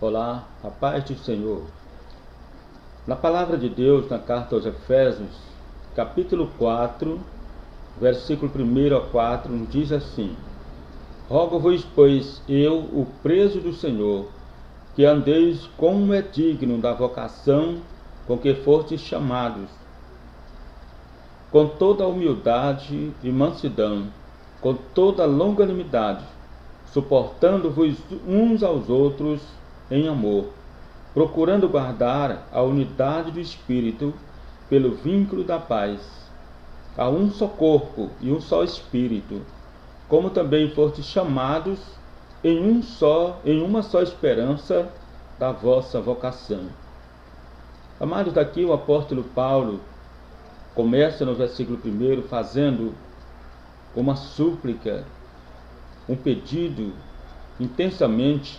Olá, a paz do Senhor. Na palavra de Deus, na carta aos Efésios, capítulo 4, versículo 1 a 4, nos diz assim: Rogo-vos, pois, eu, o preso do Senhor, que andeis como é digno da vocação com que fostes chamados, com toda a humildade e mansidão, com toda a longanimidade, suportando-vos uns aos outros em amor, procurando guardar a unidade do Espírito pelo vínculo da paz. Há um só corpo e um só Espírito, como também fostes chamados em uma só esperança da vossa vocação. Amados, daqui o apóstolo Paulo começa no versículo 1 fazendo uma súplica, um pedido intensamente.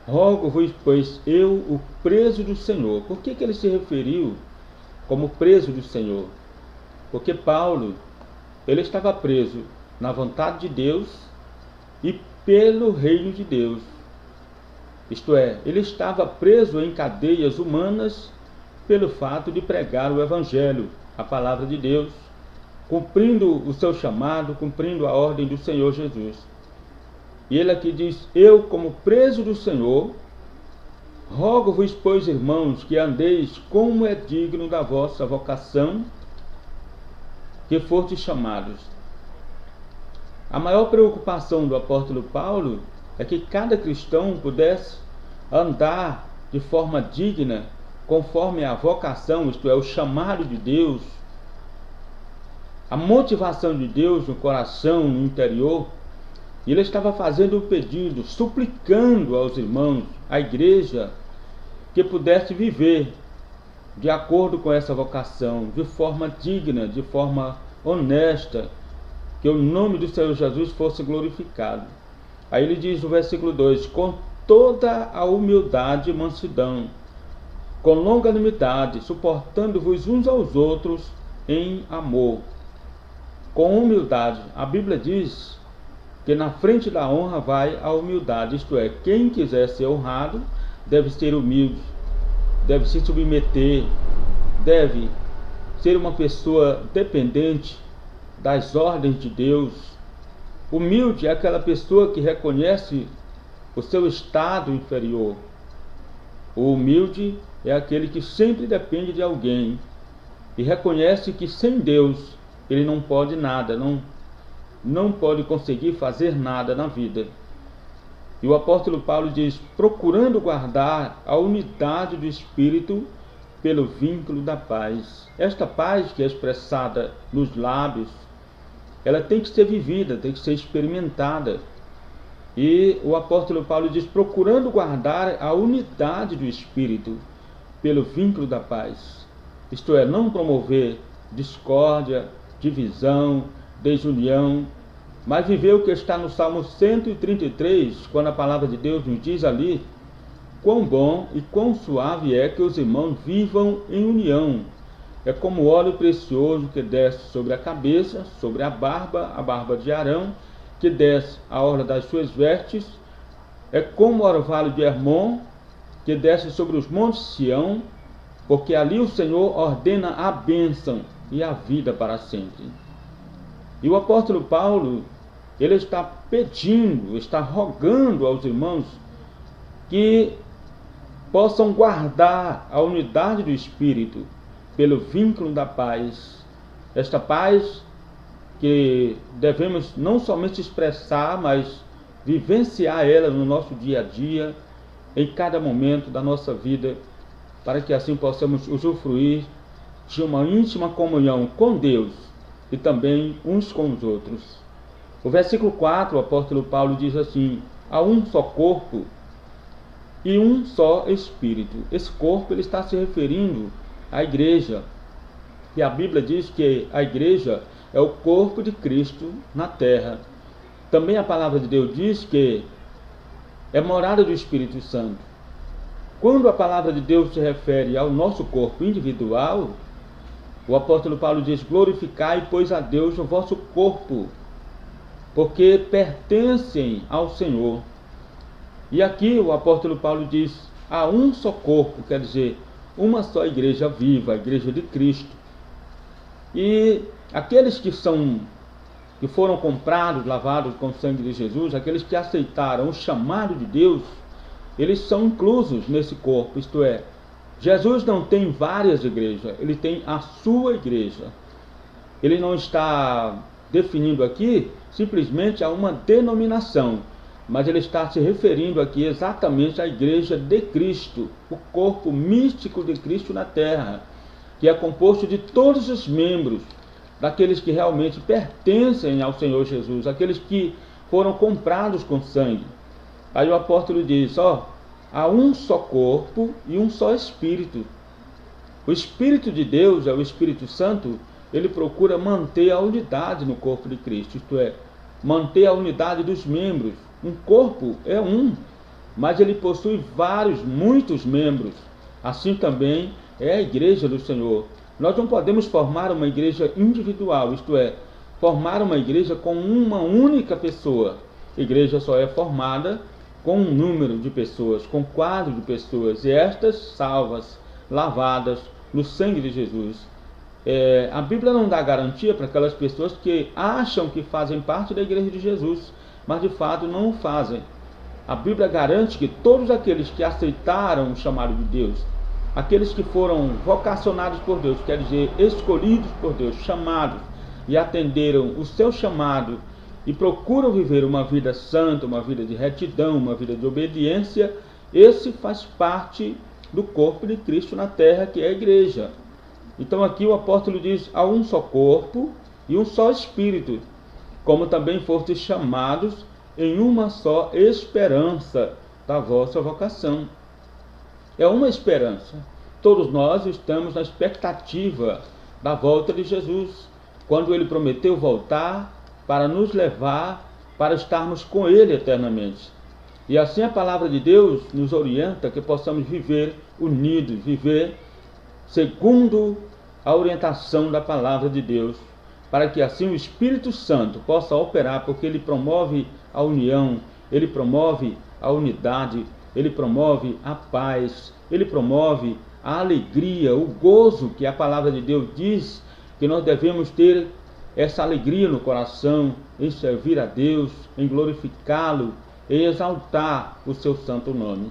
Rogo-vos, pois, eu, o preso do Senhor. Por que ele se referiu como preso do Senhor? Porque Paulo, ele estava preso na vontade de Deus e pelo reino de Deus. Isto é, ele estava preso em cadeias humanas pelo fato de pregar o Evangelho, a palavra de Deus, cumprindo o seu chamado, cumprindo a ordem do Senhor Jesus. E ele aqui diz: eu, como preso do Senhor, rogo-vos, pois, irmãos, que andeis como é digno da vossa vocação, que fostes chamados. A maior preocupação do apóstolo Paulo é que cada cristão pudesse andar de forma digna, conforme a vocação, isto é, o chamado de Deus, a motivação de Deus no coração, no interior. E ele estava fazendo um pedido, suplicando aos irmãos, à igreja, que pudesse viver de acordo com essa vocação, de forma digna, de forma honesta, que o nome do Senhor Jesus fosse glorificado. Aí ele diz no versículo 2: com toda a humildade e mansidão, com longanimidade, suportando-vos uns aos outros em amor. Com humildade. A Bíblia diz que na frente da honra vai a humildade, isto é, quem quiser ser honrado deve ser humilde, deve se submeter, deve ser uma pessoa dependente das ordens de Deus. Humilde é aquela pessoa que reconhece o seu estado inferior. O humilde é aquele que sempre depende de alguém e reconhece que sem Deus ele não pode nada, não pode conseguir fazer nada na vida. E o apóstolo Paulo diz: procurando guardar a unidade do Espírito pelo vínculo da paz. Esta paz que é expressada nos lábios, ela tem que ser vivida, tem que ser experimentada. E o apóstolo Paulo diz: procurando guardar a unidade do Espírito pelo vínculo da paz. Isto é, não promover discórdia, divisão, desunião, mas viver o que está no Salmo 133, quando a palavra de Deus nos diz ali: quão bom e quão suave é que os irmãos vivam em união. É como óleo precioso que desce sobre a cabeça, sobre a barba de Arão, que desce à orla das suas vestes. É como o orvalho de Hermon, que desce sobre os montes de Sião, porque ali o Senhor ordena a bênção e a vida para sempre. E o apóstolo Paulo, ele está pedindo, está rogando aos irmãos que possam guardar a unidade do Espírito pelo vínculo da paz. Esta paz que devemos não somente expressar, mas vivenciar ela no nosso dia a dia, em cada momento da nossa vida, para que assim possamos usufruir de uma íntima comunhão com Deus e também uns com os outros. O versículo 4, o apóstolo Paulo diz assim: há um só corpo e um só Espírito. Esse corpo ele está se referindo à igreja. E a Bíblia diz que a igreja é o corpo de Cristo na terra. Também a palavra de Deus diz que é morada do Espírito Santo. Quando a palavra de Deus se refere ao nosso corpo individual, o apóstolo Paulo diz: glorificai, pois, a Deus o vosso corpo, porque pertencem ao Senhor. E aqui o apóstolo Paulo diz, há um só corpo, quer dizer, uma só igreja viva, a igreja de Cristo. E aqueles que foram comprados, lavados com o sangue de Jesus, aqueles que aceitaram o chamado de Deus, eles são inclusos nesse corpo, isto é, Jesus não tem várias igrejas, ele tem a sua igreja. Ele não está definindo aqui simplesmente a uma denominação, mas ele está se referindo aqui exatamente à igreja de Cristo, o corpo místico de Cristo na terra, que é composto de todos os membros, daqueles que realmente pertencem ao Senhor Jesus, aqueles que foram comprados com sangue. Aí o apóstolo diz, há um só corpo e um só Espírito. O Espírito de Deus, é o Espírito Santo, ele procura manter a unidade no corpo de Cristo, isto é, manter a unidade dos membros. Um corpo é um, mas ele possui muitos membros. Assim também é a igreja do Senhor. Nós não podemos formar uma igreja individual, isto é, formar uma igreja com uma única pessoa. A igreja só é formada com um número de pessoas, com quadro de pessoas, e estas salvas, lavadas no sangue de Jesus. A Bíblia não dá garantia para aquelas pessoas que acham que fazem parte da igreja de Jesus, mas de fato não o fazem. A Bíblia garante que todos aqueles que aceitaram o chamado de Deus, aqueles que foram vocacionados por Deus, quer dizer, escolhidos por Deus, chamados, e atenderam o seu chamado, e procuram viver uma vida santa, uma vida de retidão, uma vida de obediência, esse faz parte do corpo de Cristo na terra, que é a igreja. Então aqui o apóstolo diz, há um só corpo e um só Espírito, como também fostes chamados em uma só esperança da vossa vocação. É uma esperança. Todos nós estamos na expectativa da volta de Jesus, quando ele prometeu voltar para nos levar, para estarmos com ele eternamente. E assim a palavra de Deus nos orienta que possamos viver unidos, viver segundo a orientação da palavra de Deus, para que assim o Espírito Santo possa operar, porque ele promove a união, ele promove a unidade, ele promove a paz, ele promove a alegria, o gozo que a palavra de Deus diz que nós devemos ter, essa alegria no coração, em servir a Deus, em glorificá-lo, em exaltar o seu santo nome.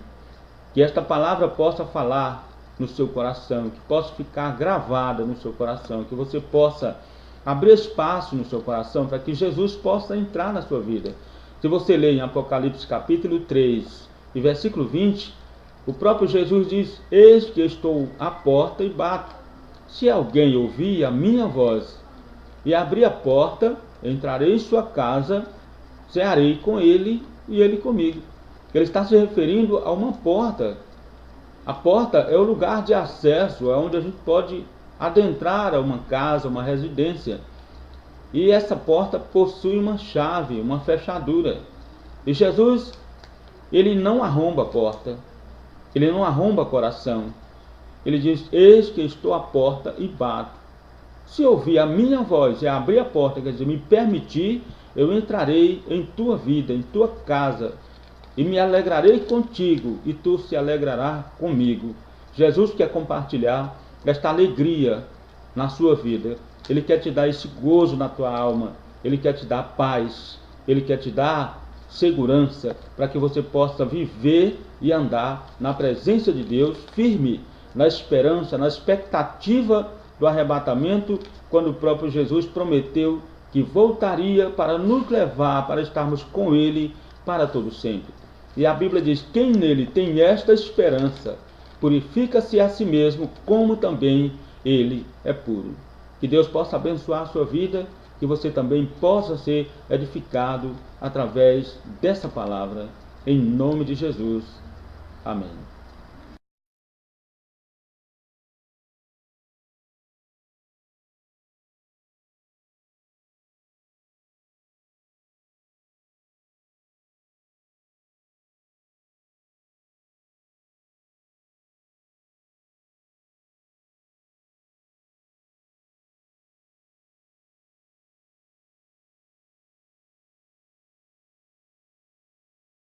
Que esta palavra possa falar no seu coração, que possa ficar gravada no seu coração, que você possa abrir espaço no seu coração para que Jesus possa entrar na sua vida. Se você ler em Apocalipse capítulo 3 e versículo 20, o próprio Jesus diz, eis que estou à porta e bato. Se alguém ouvir a minha voz e abrir a porta, entrarei em sua casa, cearei com ele e ele comigo. Ele está se referindo a uma porta. A porta é o lugar de acesso, é onde a gente pode adentrar a uma casa, uma residência. E essa porta possui uma chave, uma fechadura. E Jesus, ele não arromba a porta, ele não arromba o coração. Ele diz, eis que estou à porta e bato. Se ouvir a minha voz e abrir a porta, quer dizer, me permitir, eu entrarei em tua vida, em tua casa, e me alegrarei contigo, e tu se alegrarás comigo. Jesus quer compartilhar esta alegria na sua vida. Ele quer te dar esse gozo na tua alma, ele quer te dar paz, ele quer te dar segurança, para que você possa viver e andar na presença de Deus, firme, na esperança, na expectativa do arrebatamento, quando o próprio Jesus prometeu que voltaria para nos levar, para estarmos com ele para todo sempre. E a Bíblia diz, quem nele tem esta esperança, purifica-se a si mesmo, como também ele é puro. Que Deus possa abençoar a sua vida, que você também possa ser edificado através dessa palavra, em nome de Jesus. Amém.